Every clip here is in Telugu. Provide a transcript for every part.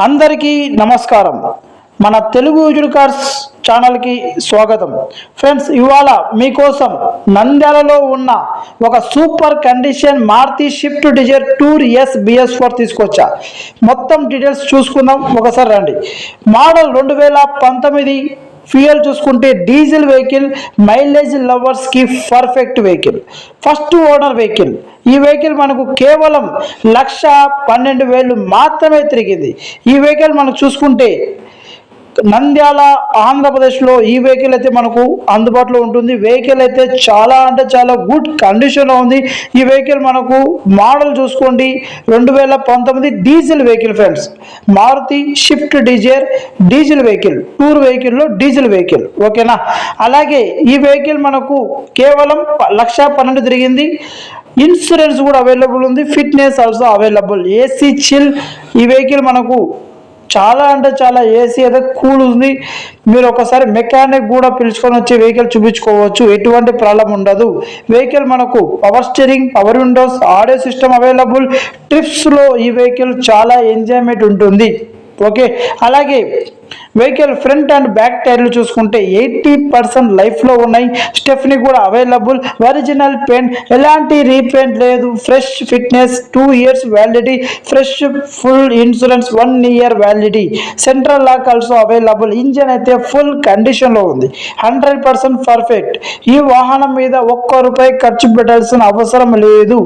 అందరికీ నమస్కారం. మన తెలుగు యూజ్డ్ కార్స్ ఛానల్కి స్వాగతం. ఫ్రెండ్స్, ఇవాళ మీకోసం నంద్యాలలో ఉన్న ఒక super condition Maruti Swift Dzire Tour S BS4 తీసుకొచ్చా. మొత్తం డీటెయిల్స్ చూసుకుందాం. ఒకసారి రండి. మోడల్ 2019. ఫ్యూయల్ చూసుకుంటే డీజిల్ వెహికల్, మైలేజ్ లవర్స్కి perfect vehicle, first owner vehicle. ఈ వెహికల్ మనకు కేవలం 1,12,000 మాత్రమే తిరిగింది. ఈ వెహికల్ మనకు చూసుకుంటే నంద్యాల ఆంధ్రప్రదేశ్లో ఈ వెహికల్ అయితే మనకు అందుబాటులో ఉంటుంది. వెహికల్ అయితే చాలా అంటే చాలా గుడ్ కండిషన్లో ఉంది. ఈ వెహికల్ మనకు మోడల్ చూసుకోండి 2019 diesel vehicle. Friends, Maruti Swift Dzire diesel vehicle, tour వెహికల్లో డీజిల్ వెహికల్. ఓకేనా? అలాగే ఈ వెహికల్ మనకు కేవలం 1,12,000 తిరిగింది. ఇన్సూరెన్స్ కూడా అవైలబుల్ ఉంది. Fitness also available. AC chill. ఈ వెహికల్ మనకు చాలా అంటే చాలా ఏసీ అయితే కూల్ ఉంది. మీరు ఒకసారి మెకానిక్ కూడా పిలుచుకొని వచ్చి వెహికల్ చూపించుకోవచ్చు. ఎటువంటి ప్రాబ్లం ఉండదు. వెహికల్ మనకు power steering, power windows, audio system available. ట్రిప్స్లో ఈ వెహికల్ చాలా ఎంజాయ్మెంట్ ఉంటుంది. ఓకే. అలాగే వెహికల్ ఫ్రంట్ అండ్ బ్యాక్ టైర్లు చూసుకుంటే 80% లైఫ్లో ఉన్నాయి. స్టెఫ్నీ కూడా అవైలబుల్. ఒరిజినల్ పెయింట్, ఎలాంటి రీపెయింట్ లేదు. Fresh fitness, 2 years validity. Fresh full insurance, 1 year validity. Central lock also available. Engine అయితే ఫుల్ కండిషన్లో ఉంది. 100% పర్ఫెక్ట్. ఈ వాహనం మీద ₹1 ఖర్చు పెట్టాల్సిన అవసరం లేదు.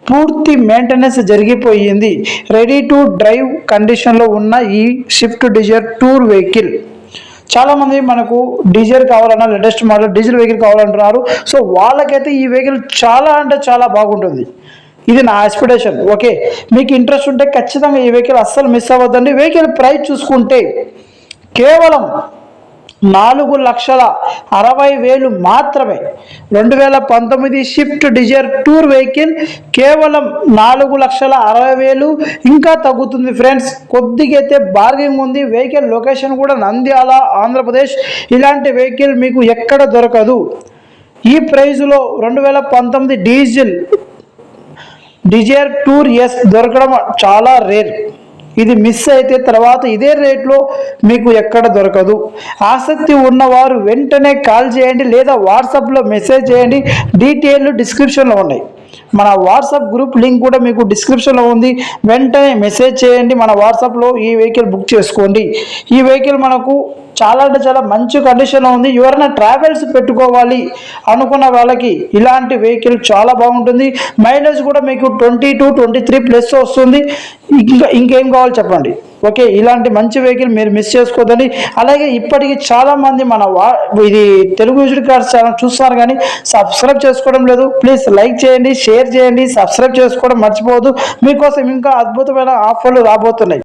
పూర్తి మెయింటెనెన్స్ జరిగిపోయింది. రెడీ టు డ్రైవ్ కండిషన్లో ఉన్న ఈ షిఫ్ట్ డిజైర్ టూర్ వెహికల్. చాలామంది మనకు డీజిల్ కావాలన్నా, లేటెస్ట్ మోడల్ డీజిల్ వెహికల్ కావాలంటున్నారు. సో వాళ్ళకైతే ఈ వెహికల్ చాలా అంటే చాలా బాగుంటుంది. ఇది నా ఎక్స్పెక్టేషన్. ఓకే, మీకు ఇంట్రెస్ట్ ఉంటే ఖచ్చితంగా ఈ వెహికల్ అస్సలు మిస్ అవ్వద్దండి. వెహికల్ ప్రైస్ చూసుకుంటే కేవలం 4,60,000 మాత్రమే. 2019 షిఫ్ట్ డిజైర్ టూర్ వెహికల్ కేవలం 4,60,000. ఇంకా తగ్గుతుంది ఫ్రెండ్స్. కొద్దిగా అయితే బార్గెనింగ్ ఉంది. వెహికల్ లొకేషన్ కూడా నంద్యాల, ఆంధ్రప్రదేశ్. ఇలాంటి వెహికల్ మీకు ఎక్కడ దొరకదు. ఈ ప్రైజ్లో 2019 డీజిల్ డిజైర్ టూర్ ఎస్ దొరకడం చాలా రేర్. ఇది మిస్ అయితే తర్వాత ఇదే రేట్లో మీకు ఎక్కడ దొరకదు. ఆసక్తి ఉన్నవారు వెంటనే కాల్ చేయండి లేదా వాట్సాప్లో మెసేజ్ చేయండి. డీటెయిల్ డిస్క్రిప్షన్లో ఉన్నాయి. మన వాట్సాప్ గ్రూప్ లింక్ కూడా మీకు డిస్క్రిప్షన్లో ఉంది. వెంటనే మెసేజ్ చేయండి. మన వాట్సాప్లో ఈ వెహికల్ బుక్ చేసుకోండి. ఈ వెహికల్ మనకు చాలా అంటే చాలా మంచి కండిషన్లో ఉంది. ఎవరైనా ట్రావెల్స్ పెట్టుకోవాలి అనుకున్న వాళ్ళకి ఇలాంటి వెహికల్ చాలా బాగుంటుంది. మైలేజ్ కూడా మీకు 22-23+ వస్తుంది. ఇంకేం కావాలి చెప్పండి. ఓకే, ఇలాంటి మంచి వెహికల్ మీరు మిస్ చేసుకోవద్దని. అలాగే ఇప్పటికీ చాలామంది మన ఇది తెలుగు యూజ్డ్ కార్స్ ఛానల్ చూస్తున్నారు కానీ సబ్స్క్రైబ్ చేసుకోవడం లేదు. ప్లీజ్ లైక్ చేయండి, షేర్ చేయండి, సబ్స్క్రైబ్ చేసుకోవడం మర్చిపోవద్దు. మీకోసం ఇంకా అద్భుతమైన ఆఫర్లు రాబోతున్నాయి.